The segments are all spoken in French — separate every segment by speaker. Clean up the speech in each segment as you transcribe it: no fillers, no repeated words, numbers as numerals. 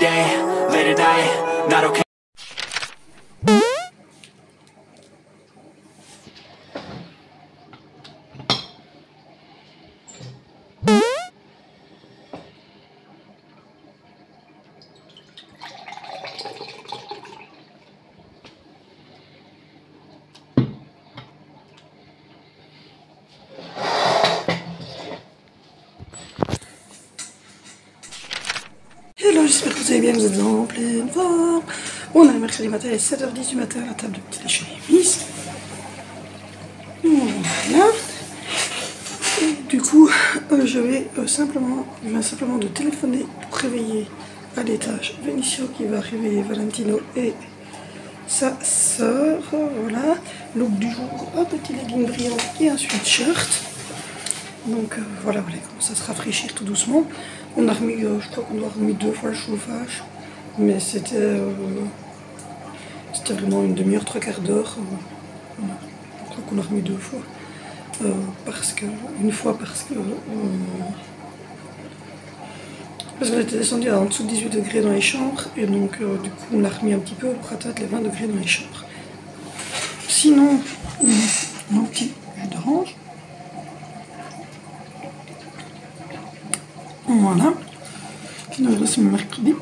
Speaker 1: day, late at night, not okay.
Speaker 2: Hello, j'espère que vous allez bien, vous êtes en pleine forme. On est le mercredi matin, il est 7h10 du matin, la table de petit déjeuner est mise. Voilà. Et du coup, je viens simplement de téléphoner pour réveiller à l'étage Benicio qui va réveiller Valentino et sa soeur. Voilà. Look du jour, un petit legging brillant et un sweatshirt. Donc voilà, voilà, il commence à se rafraîchir tout doucement. On a remis, je crois qu'on a remis 2 fois le chauffage, mais c'était vraiment une demi-heure, 3/4 d'heure. Voilà. Je crois qu'on a remis 2 fois. Une fois parce que on était descendu à en dessous de 18 degrés dans les chambres, et donc du coup on a remis un petit peu pour atteindre les 20 degrés dans les chambres. Sinon, mon petit jus d'orange. Voilà, c'est mercredi.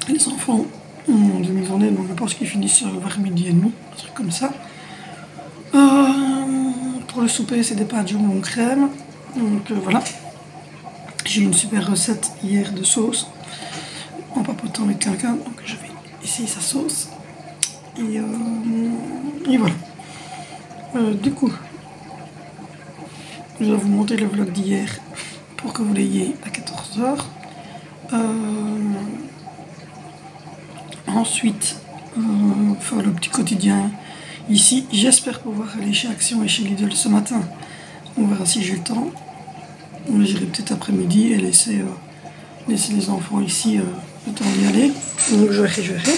Speaker 2: Les enfants ont demi-journée, donc je pense qu'ils finissent vers midi et demi, un truc comme ça. Pour le souper, c'est des pâtes jambon crème. Donc voilà. J'ai eu une super recette hier de sauce en papotant avec quelqu'un, donc je vais essayer sa sauce. Et voilà. Du coup, je vais vous montrer le vlog d'hier pour que vous l'ayez à 14h. Ensuite, faire le petit quotidien ici. J'espère pouvoir aller chez Action et chez Lidl ce matin. On verra si j'ai le temps. J'irai peut-être après-midi et laisser les enfants ici le temps d'y aller. Donc je verrai.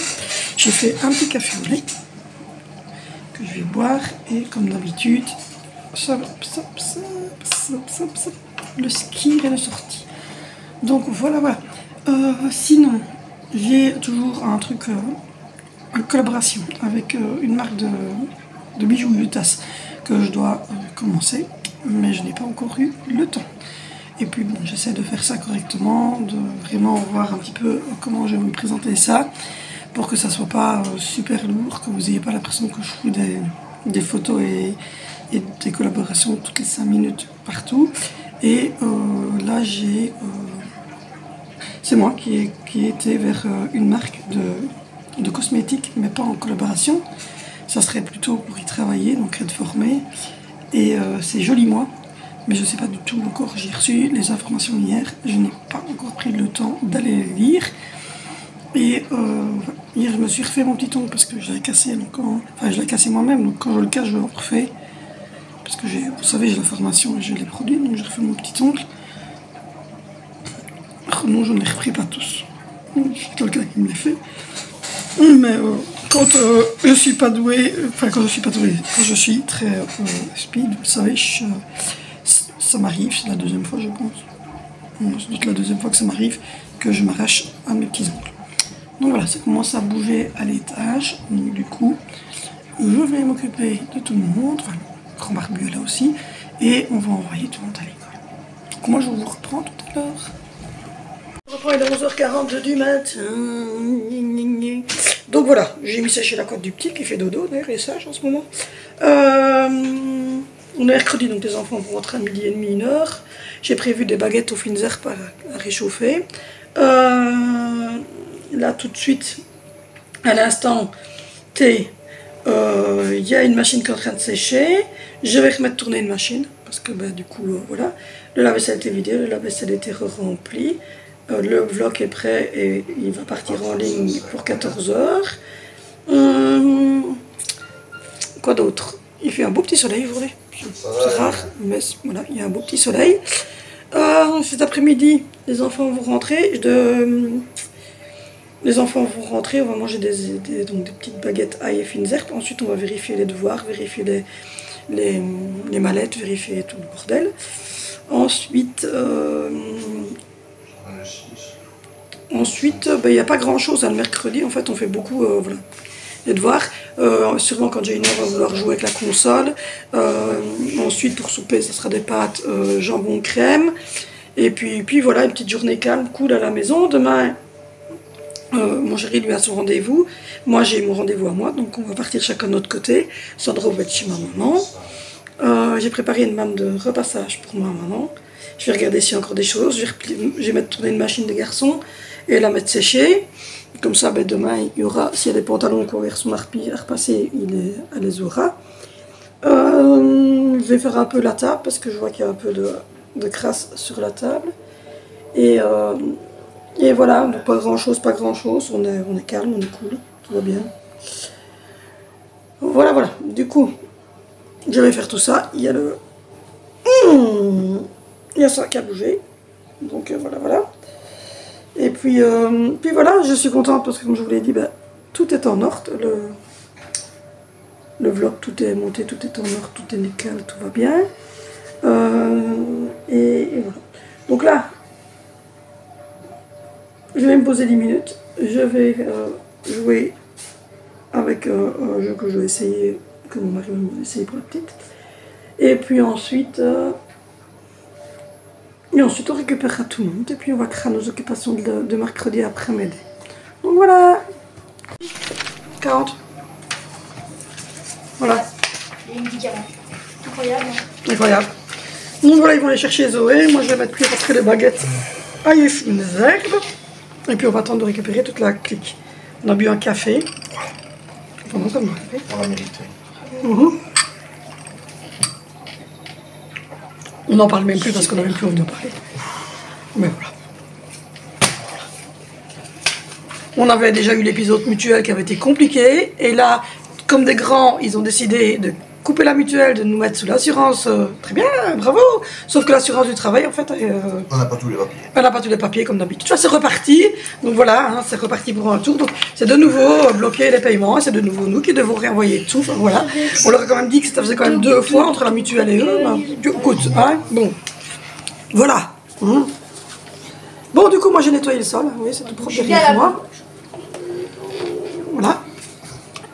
Speaker 2: J'ai fait un petit café au lait que je vais boire et comme d'habitude, le ski est sorti. Donc voilà. Sinon, j'ai toujours un truc, une collaboration avec une marque de bijoux Utas que je dois commencer, mais je n'ai pas encore eu le temps. Et puis bon, j'essaie de faire ça correctement, de vraiment voir un petit peu comment je vais vous présenter ça, pour que ça soit pas super lourd, que vous n'ayez pas l'impression que je fous des photos et des collaborations toutes les 5 minutes partout. Et là c'est moi qui était vers une marque de cosmétiques, mais pas en collaboration. Ça serait plutôt pour y travailler, donc être formé. Et c'est Joli Moi, mais je ne sais pas du tout encore. J'ai reçu les informations hier, je n'ai pas encore pris le temps d'aller les lire. Et hier, je me suis refait mon petit ongle parce que je l'avais cassé. Donc je l'ai cassé moi-même, donc quand je le casse, je le refais. Parce que vous savez, j'ai la formation et j'ai les produits, donc j'ai refait mon petit ongle. Non, je ne les refais pas tous. C'est quelqu'un qui me les fait. Mais quand je suis pas douée, quand je suis très speed, vous savez, ça m'arrive, c'est la deuxième fois je pense. C'est la deuxième fois que ça m'arrive que je m'arrache un de mes petits ongles. Donc voilà, ça commence à bouger à l'étage. Donc du coup, je vais m'occuper de tout le monde. Enfin, grand barbu est là aussi. Et on va envoyer tout le monde à l'école. Donc moi je vous reprends tout à l'heure. Je reprends, il est 11h40 du matin. Donc voilà, j'ai mis sécher la côte du petit qui fait dodo, d'ailleurs, il est sage en ce moment. On est mercredi, donc les enfants vont rentrer à midi et demi, 1h. J'ai prévu des baguettes aux fines herbes à réchauffer. Là, tout de suite, à l'instant T, il y a une machine qui est en train de sécher. Je vais remettre tourner une machine, parce que du coup, voilà. Le lave-vaisselle était vidé, le lave-vaisselle était rempli. Le vlog est prêt et il va partir en ligne pour 14h. Quoi d'autre? Il fait un beau petit soleil aujourd'hui. C'est rare, mais voilà, il y a un beau petit soleil. Cet après-midi, les enfants vont rentrer. On va manger donc des petites baguettes ail et fines herbes. Ensuite, on va vérifier les devoirs, vérifier les mallettes, vérifier tout le bordel. Ensuite, ensuite, il n'y a pas grand chose, hein, le mercredi, en fait, on fait beaucoup, voilà, les devoirs. Sûrement quand Jaina va vouloir jouer avec la console. Ensuite, pour souper, ce sera des pâtes jambon crème. Et puis voilà, une petite journée calme, cool à la maison. Demain, mon chéri lui a son rendez-vous. Moi, j'ai mon rendez-vous à moi, donc on va partir chacun de notre côté. Sandra va être chez ma maman. J'ai préparé une manne de repassage pour ma maman. Je vais regarder s'il y a encore des choses. Je vais mettre tourner une machine de garçon et la mettre sécher. Comme ça, ben, demain, il y aura, s'il y a des pantalons qu'on garçon à repasser, elle les aura. Je vais faire un peu la table parce que je vois qu'il y a un peu de crasse sur la table. Et voilà, donc pas grand chose. On est calme, on est cool, tout va bien. Voilà. Du coup, je vais faire tout ça. Il y a il y a ça qui a bougé. Donc voilà. Et puis voilà, je suis contente parce que comme je vous l'ai dit, ben, tout est en ordre. Le vlog, tout est monté, tout est en ordre, tout est nickel, tout va bien. Et voilà. Donc là, je vais me poser 10 minutes. Je vais jouer avec un jeu que je vais essayer, que mon mari va essayer pour la petite. Et puis ensuite, on récupérera tout le monde. Et puis on va créer nos occupations de mercredi après-midi. Donc voilà. 40. Voilà.
Speaker 3: Les médicaments. Incroyable.
Speaker 2: Incroyable. Donc voilà, ils vont aller chercher Zoé. Moi je vais mettre cuire après les baguettes à une herbe. Et puis on va attendre de récupérer toute la clique. On a bu un café. Pendant ça,
Speaker 4: On l'a mérité.
Speaker 2: On n'en parle même plus parce qu'on n'a même plus envie d'en parler. Mais voilà. On avait déjà eu l'épisode mutuel qui avait été compliqué. Et là, comme des grands, ils ont décidé de couper la mutuelle, de nous mettre sous l'assurance. Très bien, bravo. Sauf que l'assurance du travail, en fait,
Speaker 4: On n'a pas tous les papiers.
Speaker 2: elle n'a pas tous les papiers comme d'habitude. C'est reparti. Donc voilà, hein, c'est reparti pour un tour. Donc c'est de nouveau bloqué les paiements. C'est de nouveau nous qui devons réenvoyer tout. Enfin, voilà. On leur a quand même dit que ça faisait quand même 2 fois entre la mutuelle et eux. Ben, écoute, hein, bon. Voilà. Bon, du coup, moi j'ai nettoyé le sol. Oui, c'est tout propre derrière moi. Voilà.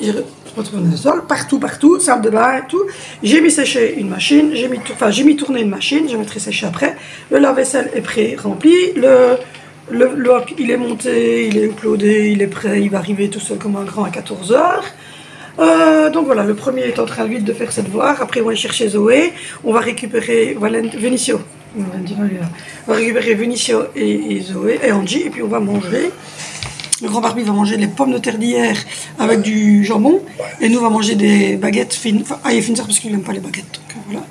Speaker 2: J'ai retourné le sol, partout, salle de bain et tout. J'ai mis sécher une machine, j'ai mis tourner une machine, je mettrai sécher après. Le lave-vaisselle est prêt, rempli. Le il est monté, il est uploadé, il est prêt, il va arriver tout seul comme un grand à 14 h. Donc voilà, le premier est en train vite de faire ses devoirs. Après, on va aller chercher Zoé. On va récupérer Venicio. On va récupérer Venicio et Zoé et Angie. Et puis on va manger. Le grand Barbie va manger les pommes de terre d'hier avec du jambon. Et nous, on va manger des baguettes fines. Enfin, il est fine parce qu'il n'aime pas les baguettes. Donc voilà.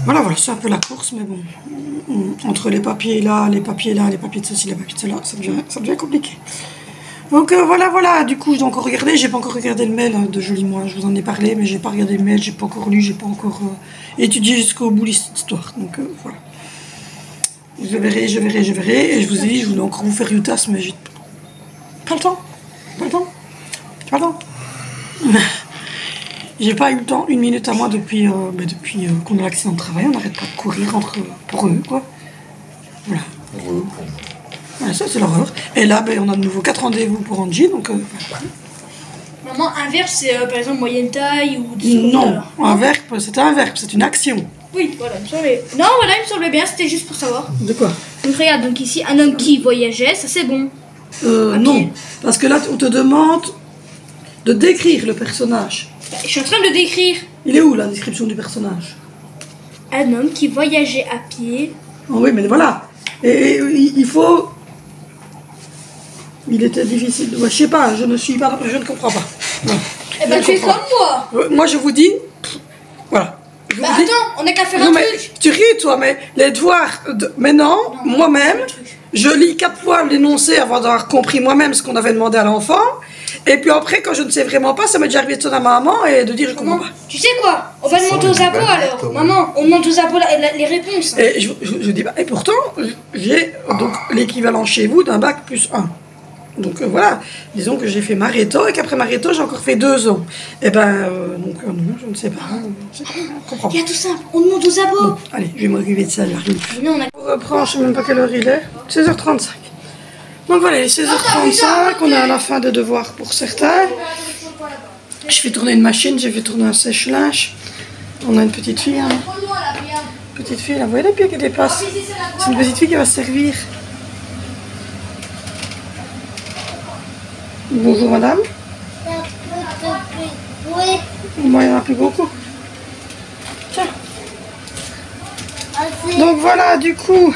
Speaker 2: Voilà, c'est un peu la course, mais bon. Entre les papiers là, les papiers de ceci, les papiers de cela, ça devient compliqué. Donc voilà, du coup, je dois encore regarder. J'ai pas encore regardé le mail de Jolie Moi. Je vous en ai parlé, mais j'ai pas regardé le mail, j'ai pas encore lu, j'ai pas encore étudié jusqu'au bout l'histoire. Donc voilà. Je verrai. Et je vous ai dit, je voulais encore vous faire une tasse, mais j'ai pas le temps. J'ai pas eu le temps, 1 minute à moi depuis qu'on a l'accident de travail. On n'arrête pas de courir pour eux, quoi. Voilà. Voilà, ça c'est l'horreur. Et là, on a de nouveau 4 rendez-vous pour Angie, donc voilà.
Speaker 3: Maman, un verbe, c'est par exemple moyenne taille ou...
Speaker 2: Non, un verbe, c'est un verbe, c'est une action.
Speaker 3: Oui, voilà, il me semblait... Non, voilà, il me semblait bien, c'était juste pour savoir.
Speaker 2: De quoi?
Speaker 3: Donc regarde, donc ici, un homme qui voyageait, ça c'est bon.
Speaker 2: Non, parce que là, on te demande de décrire le personnage.
Speaker 3: Bah, je suis en train de le décrire.
Speaker 2: Il est où la description du personnage?
Speaker 3: Un homme qui voyageait à pied.
Speaker 2: Oh, oui, mais voilà. Et il faut... Il était difficile. Ouais, je sais pas, je ne comprends pas. Non.
Speaker 3: Eh ben, tu es comme moi.
Speaker 2: Moi, je vous dis... Voilà.
Speaker 3: Bah attends, on n'a qu'à faire un truc.
Speaker 2: Tu ris, toi, mais les devoirs... Mais non, moi-même, je lis 4 fois l'énoncé avant d'avoir compris moi-même ce qu'on avait demandé à l'enfant. Et puis après, quand je ne sais vraiment pas, ça m'est déjà arrivé de sonner à ma maman et de dire je comprends pas.
Speaker 3: Tu sais quoi? On va demander aux abos alors. Maman, on demande aux abos les réponses.
Speaker 2: Et je dis, et pourtant, j'ai donc l'équivalent chez vous d'un bac plus 1. Donc voilà, disons que j'ai fait Maréto et qu'après Maréto j'ai encore fait 2 ans. Et ben donc non, je ne sais pas, je comprends pas.
Speaker 3: Il y a tout simple, on demande aux abos.
Speaker 2: Bon, allez, je vais m'occuper de ça, j'arrive.
Speaker 3: Non, on a...
Speaker 2: On reprend, je ne sais même pas quelle heure il est, 16h35. Donc voilà, il est 16h35, on est à la fin des devoirs pour certains. Je fais tourner une machine, j'ai fait tourner un sèche-linge. On a une petite fille, hein. Petite fille, là, vous voyez les pieds qui dépassent. C'est une petite fille qui va se servir. Bonjour madame.
Speaker 5: Oui.
Speaker 2: Moi, il n'y en a plus beaucoup. Tiens. Donc voilà, du coup,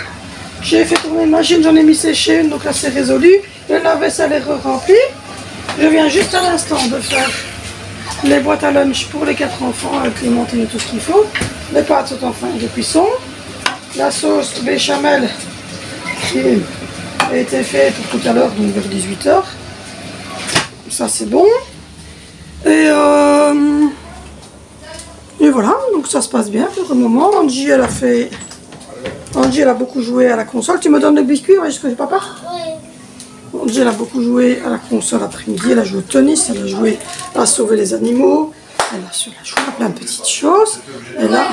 Speaker 2: j'ai fait tourner une machine, j'en ai mis sécher une, donc là c'est résolu. Le lave-vaisselle est rempli. Je viens juste à l'instant de faire les boîtes à lunch pour les 4 enfants avec les montées et tout ce qu'il faut. Les pâtes sont en fin de cuisson. La sauce béchamel qui a été faite pour tout à l'heure, donc vers 18h. Ça c'est bon. Et voilà, donc ça se passe bien pour le moment. Angie, elle a beaucoup joué à la console. Tu me donnes le biscuit, ouais, jusqu'à papa?
Speaker 5: Oui.
Speaker 2: Angie, elle a beaucoup joué à la console après-midi. Elle a joué au tennis, elle a joué à sauver les animaux. Elle a joué à plein de petites choses. Et là,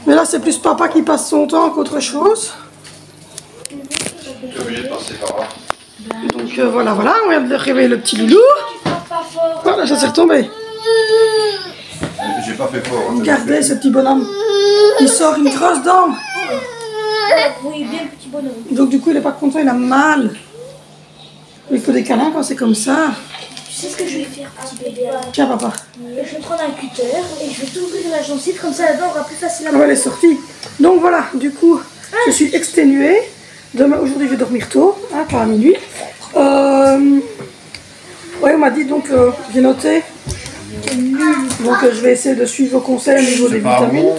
Speaker 2: mais là, c'est plus papa qui passe son temps qu'autre chose. Donc voilà, on vient de réveiller le petit loulou. Voilà, ça s'est retombé.
Speaker 4: J'ai pas fait fort.
Speaker 2: Regardez ce petit bonhomme. Il sort une grosse dent.
Speaker 3: Oui, bien le petit bonhomme.
Speaker 2: Donc du coup, il n'est pas content, il a mal. Il faut des câlins quand c'est comme ça.
Speaker 3: Tu sais ce que je vais faire, petit bébé?
Speaker 2: Tiens, papa.
Speaker 3: Je vais prendre un cutter et je vais t'ouvrir la gencive, comme ça la dent aura plus facile à
Speaker 2: Ah ouais, elle est sortie. Donc voilà, du coup, je suis exténuée. Aujourd'hui, je vais dormir tôt, hein, pas à minuit. Ouais, on m'a dit donc, j'ai noté. Donc je vais essayer de suivre vos conseils au niveau des vitamines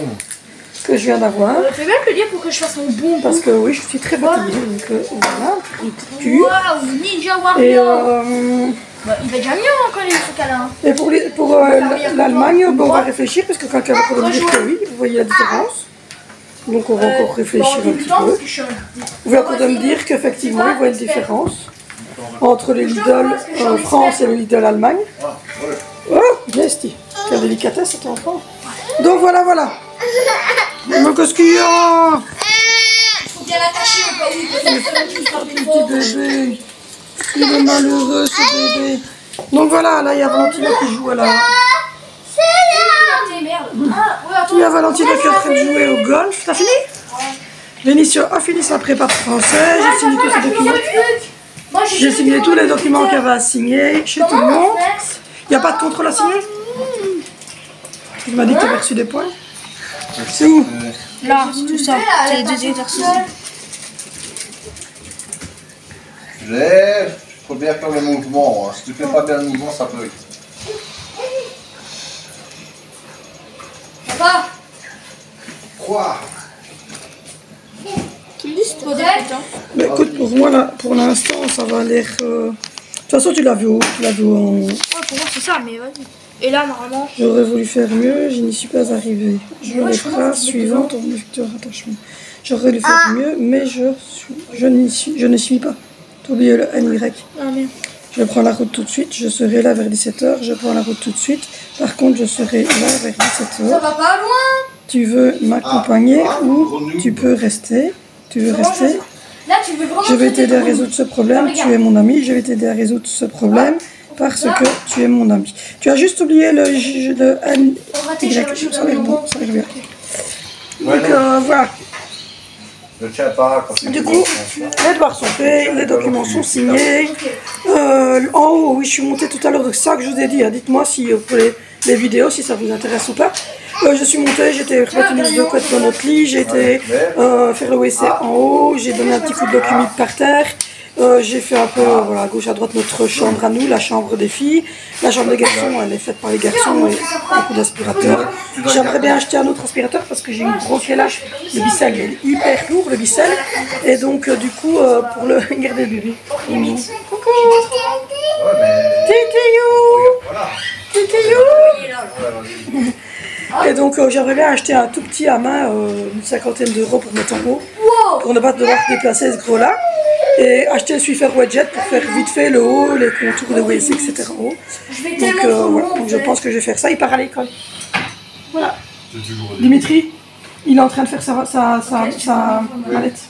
Speaker 2: que je viens d'avoir.
Speaker 3: Fais bien me le dire pour que je fasse mon bon.
Speaker 2: Parce que oui, je suis très fatiguée. Donc voilà, une petite cure.
Speaker 3: Waouh, Ninja
Speaker 2: Et,
Speaker 3: Warrior. Bah, il va déjà mieux hein, quand il est ce câlin.
Speaker 2: et pour l'Allemagne, bon, on va réfléchir parce que quelqu'un va encore me dire que oui, vous voyez la différence. Donc on va encore réfléchir un petit peu. Vous voulez encore de me dire qu'effectivement, il voit une différence entre le Lidl France et le Lidl Allemagne. Oh, bien Sti, quelle délicatesse cet enfant. Donc voilà. Donc qu'est-ce qu'il y a?
Speaker 3: Faut bien l'attacher au cas où il peut faire
Speaker 2: Petit bébé, il est malheureux ce bébé. Donc voilà, là il y a Valentina qui joue à la... Il y a Valentina qui est en train de jouer au golf. T'as fini? Vénitia a fini sa prépa de français. J'ai signé tous ses documents. J'ai signé tous les documents qu'elle va signer chez tout le monde. Il n'y a pas de contrôle à signer? Tu m'as dit que tu avais reçu des points. C'est où?
Speaker 3: Là, tout ça, c'est les 2 exercices.
Speaker 4: Il faut bien faire le mouvement. Hein. Si tu fais pas bien le mouvement, ça peut.
Speaker 3: Papa,
Speaker 4: Quoi?
Speaker 3: tu me dis si tu vois des putains.
Speaker 2: Mais écoute, pour moi, là, pour l'instant, ça va l'air... De toute façon, tu l'as vu où? Tu l'as vu en...
Speaker 3: Ouais, pour moi c'est ça, mais vas-y. Et là, normalement.
Speaker 2: J'aurais voulu faire mieux, je n'y suis pas arrivée. Je les phrases suivantes en vecteur attachement. J'aurais dû faire mieux, mais je ne suis pas. T'as oublié le NY.
Speaker 3: Ah merde.
Speaker 2: Je prends la route tout de suite, je serai là vers 17h. Je prends la route tout de suite. Par contre, je serai là vers 17h.
Speaker 3: Ça va pas loin.
Speaker 2: Tu veux m'accompagner ou tu peux rester? Tu veux rester?
Speaker 3: Là, tu veux vraiment.
Speaker 2: Je vais t'aider à résoudre ce problème. Tu es mon ami. Je vais t'aider à résoudre ce problème parce que tu es mon ami. Tu as juste oublié le N. Y. Ça a l'air bon, ça a l'air bien. Donc voilà.
Speaker 4: Je ne tiens pas quand
Speaker 2: Du coup, les devoirs sont faits, les documents sont signés. En haut, oui, je suis montée tout à l'heure de ça que je vous ai dit. Hein. Dites-moi si pour les vidéos, si ça vous intéresse ou pas. Je suis montée, j'étais remettre une de couette dans notre lit, j'ai été faire le WC en haut, j'ai donné un petit coup de bloc humide par terre. J'ai fait un peu voilà, à gauche à droite notre chambre à nous, la chambre des filles. La chambre des garçons, elle est faite par les garçons et un coup d'aspirateur. J'aimerais bien acheter un autre aspirateur parce que j'ai une grosse lâche. Le bicelle il est hyper lourd, le bicelle. Et donc du coup, pour le... Regardez le bébé. Coucou. Titillou. Et donc j'aimerais bien acheter un tout petit à main, une 50aine d'euros pour mettre en haut. Pour ne pas devoir déplacer ce gros là. Et acheter le Swiffer Widget pour faire vite fait le haut, les contours de WC, etc. Donc, voilà. Donc je pense que je vais faire ça. Il part à l'école. Voilà. Dimitri, il est en train de faire sa mallette.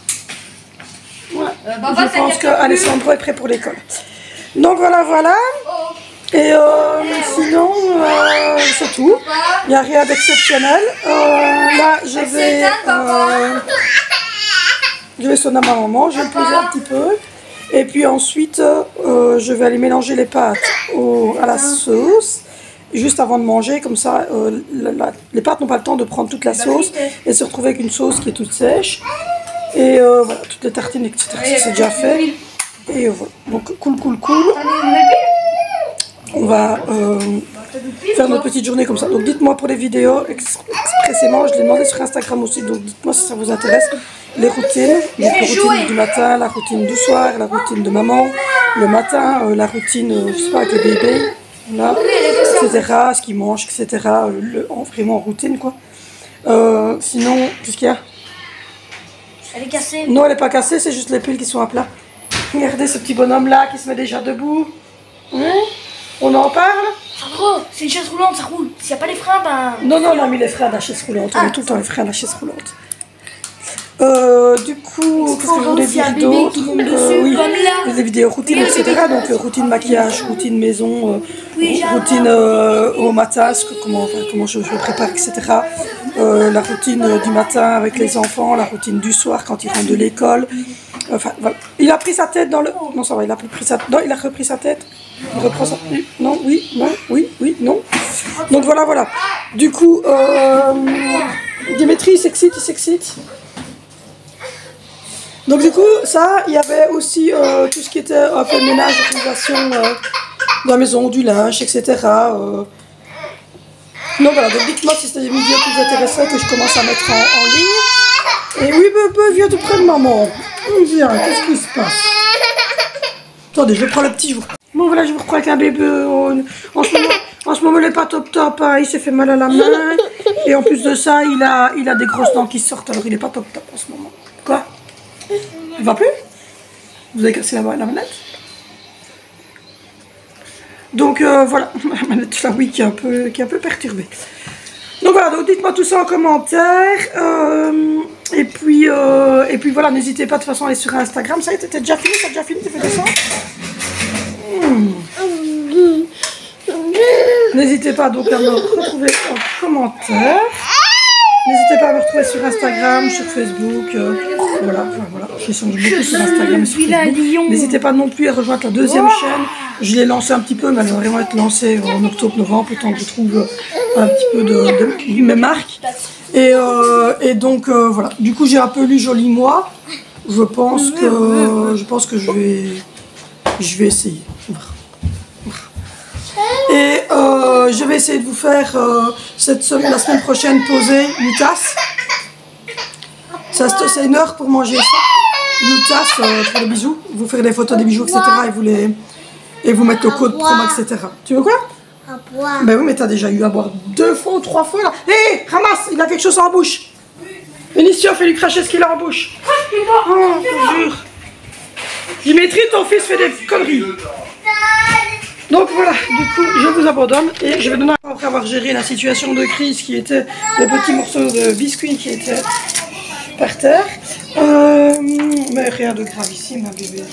Speaker 2: Voilà. Je pense qu'Alessandro est prêt pour l'école. Donc voilà. Et sinon, c'est tout. Il n'y a rien d'exceptionnel. Là, je vais sonner à ma maman, je vais me poser un petit peu. Et puis ensuite, je vais aller mélanger les pâtes à la sauce. Juste avant de manger, comme ça, les pâtes n'ont pas le temps de prendre toute la sauce et se retrouver avec une sauce qui est toute sèche. Et voilà, toutes les tartines, etc. C'est déjà fait. Et voilà. Donc, cool. On va faire notre petite journée comme ça. Donc dites-moi pour les vidéos expressément, je l'ai demandé sur Instagram aussi, donc dites-moi si ça vous intéresse. Les routines, donc la routine du matin, la routine du soir, la routine de maman, le matin, la routine, je sais pas, avec le bébé, voilà, etc., ce qu'il mange, etc., vraiment en routine quoi. Sinon, qu'est-ce qu'il y a?
Speaker 3: Elle est cassée.
Speaker 2: Non, elle n'est pas cassée, c'est juste les piles qui sont à plat. Regardez ce petit bonhomme là qui se met déjà debout. On en parle?
Speaker 3: Gros, c'est une chaise roulante, ça roule. S'il n'y a pas les freins, ben...
Speaker 2: Non, on a mis les freins à la chaise roulante. On met tout le temps les freins à la chaise roulante. Du coup, qu'est-ce que je voulais dire d'autre? Oui, les vidéos routine, etc. Donc routine maquillage, routine maison, routine au matin, comment je me prépare, etc. La routine du matin avec les enfants, la routine du soir quand ils rentrent de l'école. Enfin, voilà. Il a pris sa tête dans le... Non, ça va, il a pris sa... Non, il a repris sa tête. Il reprend sa... Non, oui, non, oui, non. Donc voilà. Du coup, Dimitri, il s'excite. Donc du coup, ça, il y avait aussi tout ce qui était un peu ménage, organisation de la maison, du linge, etc. Donc voilà, donc dites-moi si c'était des vidéos qui vous intéressaient que je commence à mettre en ligne. Et oui, bébé, viens tout près de maman. Viens, qu'est-ce qui se passe? Attendez, je prends le petit jour. Bon voilà, je vous reprends avec un bébé. En ce moment, il n'est pas top, hein. Il s'est fait mal à la main. Et en plus de ça, il a des grosses dents qui sortent, alors il n'est pas top en ce moment. Quoi? Il va plus? Vous avez cassé la manette? Donc voilà, la manette là, oui, qui est un peu perturbée. Donc voilà, donc dites-moi tout ça en commentaire. Et puis voilà, n'hésitez pas de toute façon à aller sur Instagram. Ça y est, t'as déjà fini? T'as fait descendre? N'hésitez pas donc à me retrouver en commentaire. N'hésitez pas à me retrouver sur Instagram, sur Facebook. Voilà. Je change beaucoup sur Instagram et sur Facebook. N'hésitez pas non plus à rejoindre la deuxième chaîne. Je l'ai lancée un petit peu, mais elle va vraiment être lancée en octobre-novembre, le temps que je trouve un petit peu de mes marques. Et donc voilà. Du coup, j'ai un peu lu Joli Moi. Je pense que je vais essayer. Et je vais essayer de vous faire la semaine prochaine poser une tasse. C'est une heure pour manger ça. Une tasse pour les bijoux. Vous faire des photos des bijoux, etc. Et vous mettre le code promo, etc. Tu veux quoi? Ben oui, mais t'as déjà eu à boire 2 fois ou 3 fois là. Hé, ramasse, il a quelque chose en bouche. Vénitien, fais-lui cracher ce qu'il a en bouche. Oh, je te jure. Dimitri, ton fils fait des conneries. Donc voilà, du coup, je vous abandonne et je vais donner après avoir géré la situation de crise qui était les petits morceaux de biscuits qui étaient par terre. Mais rien de gravissime, hein, bébé.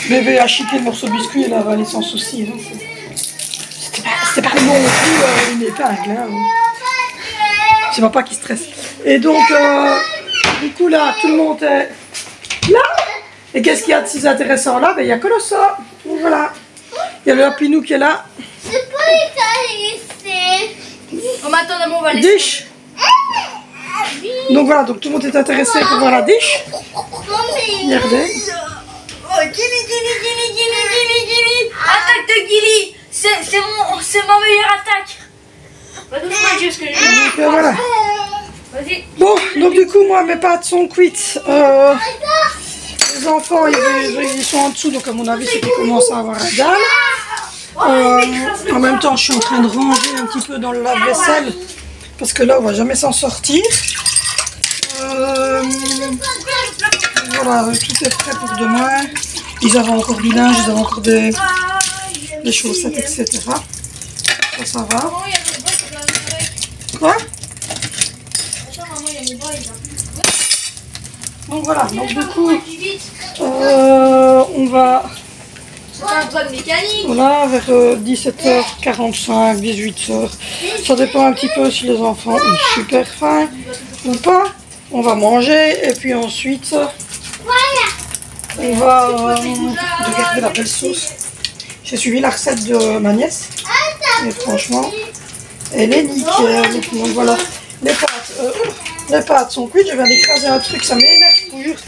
Speaker 2: Bébé a chiqué le morceau de biscuit et l'a avalé sans souci. Hein. C'était pas non plus une épingle. Hein. C'est papa qui stresse. Et donc, du coup là, tout le monde est là. Et qu'est-ce qu'il y a de si intéressant là? Ben, il n'y a que le ça. Voilà. Il y a le Hapinou qui est là.
Speaker 3: C'est pas les on m'attend on va laisser.
Speaker 2: Dish. Donc voilà, donc tout le monde est intéressé pour voir la dish. Regardez.
Speaker 3: Oh, Gilly. Attaque de Gilly. C'est ma meilleure attaque.
Speaker 2: Donc voilà. Bon, donc du coup, moi, mes pâtes sont cuites. Les enfants, ils sont en dessous, donc à mon avis, c'est qu'ils commencent à avoir la dalle. En même temps, je suis en train de ranger un petit peu dans le lave-vaisselle, parce que là, on va jamais s'en sortir. voilà, tout est prêt pour demain. Ils avaient encore du linge, ils avaient encore des chaussettes, etc. Ça va. Quoi? Donc voilà, donc du coup, on va...
Speaker 3: C'est un toit de mécanique.
Speaker 2: Voilà, vers 17h45, 18h. Ça dépend un petit peu si les enfants ont super faim ou pas. On va manger et puis ensuite, on va regarder la belle sauce. J'ai suivi la recette de ma nièce. Et franchement, elle est nickel. Donc voilà, les pâtes sont cuites. Je viens d'écraser un truc, ça m'énerve, je vous jure.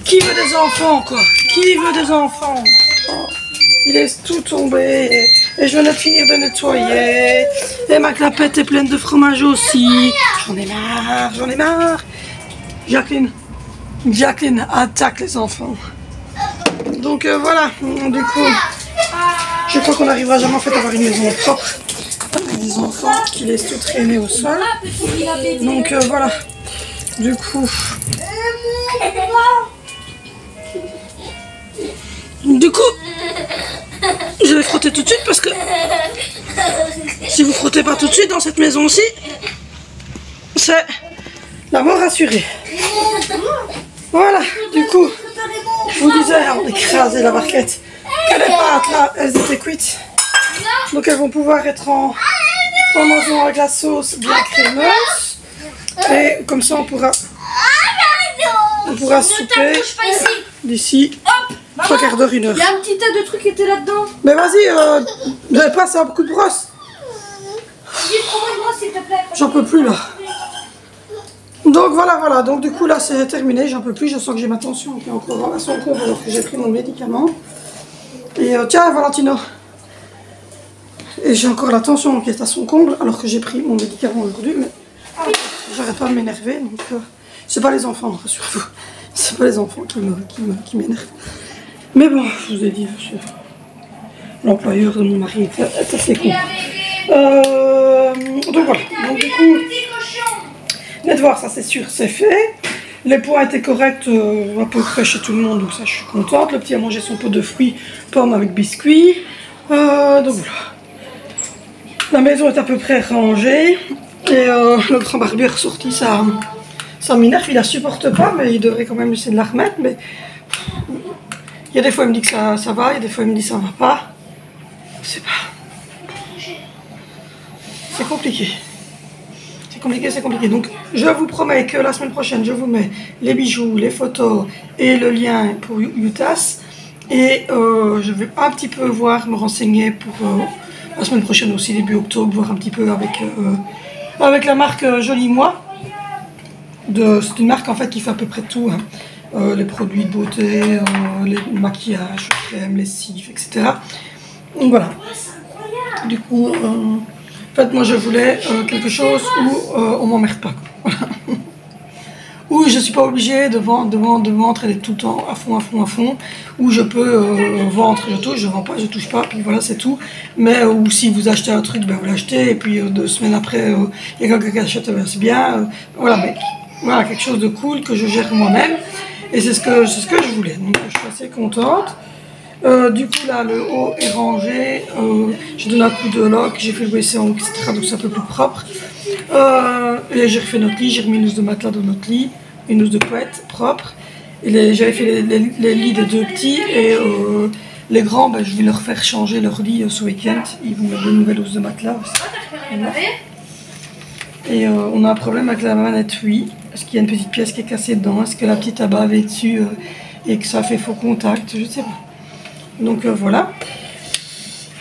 Speaker 2: Qui veut des enfants, quoi? Qui veut des enfants? Oh. Il laisse tout tomber et je venais de finir de nettoyer et ma clapette est pleine de fromage aussi. J'en ai marre. Jacqueline attaque les enfants. Donc voilà, du coup, je crois qu'on n'arrivera jamais en fait à avoir une maison propre avec des enfants qui laissent tout traîner au sol. Donc voilà, du coup... je vais frotter tout de suite parce que si vous frottez pas tout de suite dans cette maison-ci, c'est la mort assurée. Voilà, du coup, je vous disais, on a écrasé la barquette, que les pâtes là, elles étaient cuites. Donc elles vont pouvoir être en mangeant avec la sauce bien crémeuse. Et comme ça on pourra souper d'ici 3 quarts d'heure, 1 heure.
Speaker 3: Il y a un petit tas de trucs qui étaient là-dedans.
Speaker 2: Mais vas-y, j'avais pas assez beaucoup de brosse.
Speaker 3: Dis, prends-moi une brosse s'il te plaît.
Speaker 2: J'en peux plus là. Donc voilà, donc du coup là c'est terminé, j'en peux plus, je sens que j'ai ma tension qui est encore à son comble alors que j'ai pris mon médicament. Et tiens Valentino. Et j'ai encore la tension qui est à son comble alors que j'ai pris mon médicament aujourd'hui, mais j'arrête pas de m'énerver, donc c'est pas les enfants, rassurez-vous. C'est pas les enfants qui m'énervent. Mais bon, je vous ai dit, l'employeur de mon mari est assez con. Donc voilà, donc du coup, les devoirs, ça c'est sûr, c'est fait. Les points étaient corrects à peu près chez tout le monde, donc ça je suis contente. Le petit a mangé son pot de fruits, pomme avec biscuits. Donc voilà. La maison est à peu près rangée. Et le grand barbu est ressorti ça m'énerve, il la supporte pas, mais il devrait quand même essayer de la remettre. Mais il y a des fois il me dit que ça va, il y a des fois il me dit ça va pas. C'est compliqué. C'est compliqué. Donc je vous promets que la semaine prochaine je vous mets les bijoux, les photos et le lien pour Youtas. Et je vais un petit peu me renseigner pour la semaine prochaine aussi, début octobre, voir un petit peu avec la marque Joli Moi. C'est une marque en fait qui fait à peu près tout, hein. Les produits de beauté, les maquillages, les crèmes, les cifs, etc. Donc voilà. Du coup, en fait moi je voulais quelque chose où on m'emmerde pas. Voilà. Où je ne suis pas obligée de vendre et d'être tout le temps à fond, où je peux vendre, je touche, je vends pas, je touche pas, puis voilà c'est tout. Mais où si vous achetez un truc, ben vous l'achetez, et puis 2 semaines après, il y a quelqu'un qui achète, ben c'est bien. Voilà, mais voilà, quelque chose de cool que je gère moi-même, et c'est ce que je voulais, donc je suis assez contente. Du coup là le haut est rangé, j'ai donné un coup de lock, j'ai fait le WC en haut, etc. donc c'est un peu plus propre. Et j'ai refait notre lit, j'ai remis une housse de matelas dans notre lit, une housse de couette propre. J'avais fait les lits des 2 petits et les grands, ben, je vais leur faire changer leur lit ce week-end. Ils vont mettre de nouvelles housses de matelas aussi. Et on a un problème avec la manette Wii, parce qu'il y a une petite pièce qui est cassée dedans, est-ce que la petite a bavé dessus et que ça fait faux contact, je ne sais pas. Donc voilà.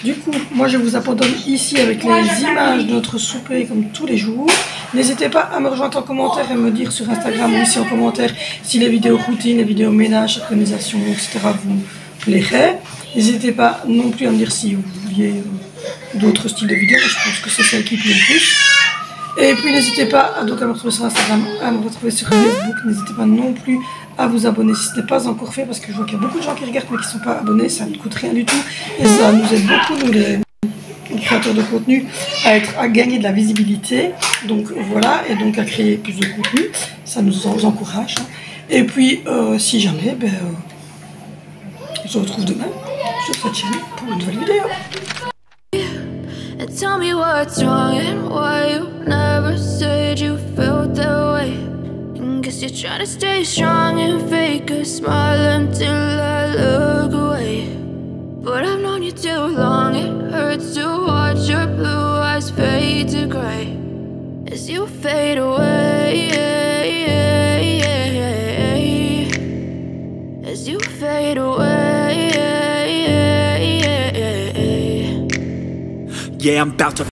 Speaker 2: Du coup, moi je vous abandonne ici avec les images de notre souper comme tous les jours. N'hésitez pas à me rejoindre en commentaire et me dire sur Instagram ou ici en commentaire si les vidéos routines, les vidéos ménage, organisation, etc. vous plairaient. N'hésitez pas non plus à me dire si vous vouliez d'autres styles de vidéos, je pense que c'est celle qui plaît le plus. Et puis n'hésitez pas à me retrouver sur Instagram, à me retrouver sur Facebook. N'hésitez pas non plus à vous abonner si ce n'est pas encore fait, parce que je vois qu'il y a beaucoup de gens qui regardent mais qui ne sont pas abonnés, ça ne coûte rien du tout. Et ça nous aide beaucoup, nous les créateurs de contenu, à gagner de la visibilité. Donc voilà, et donc à créer plus de contenu. Ça nous encourage. Et puis, si jamais, ben, on se retrouve demain sur cette chaîne pour une nouvelle vidéo.
Speaker 5: And tell me what's wrong and why you never said you felt that way. And guess you're trying to stay strong and fake a smile until I look away. But I've known you too long, it hurts to watch your blue eyes fade to gray as you fade away, as you fade away.
Speaker 1: Yeah, I'm about to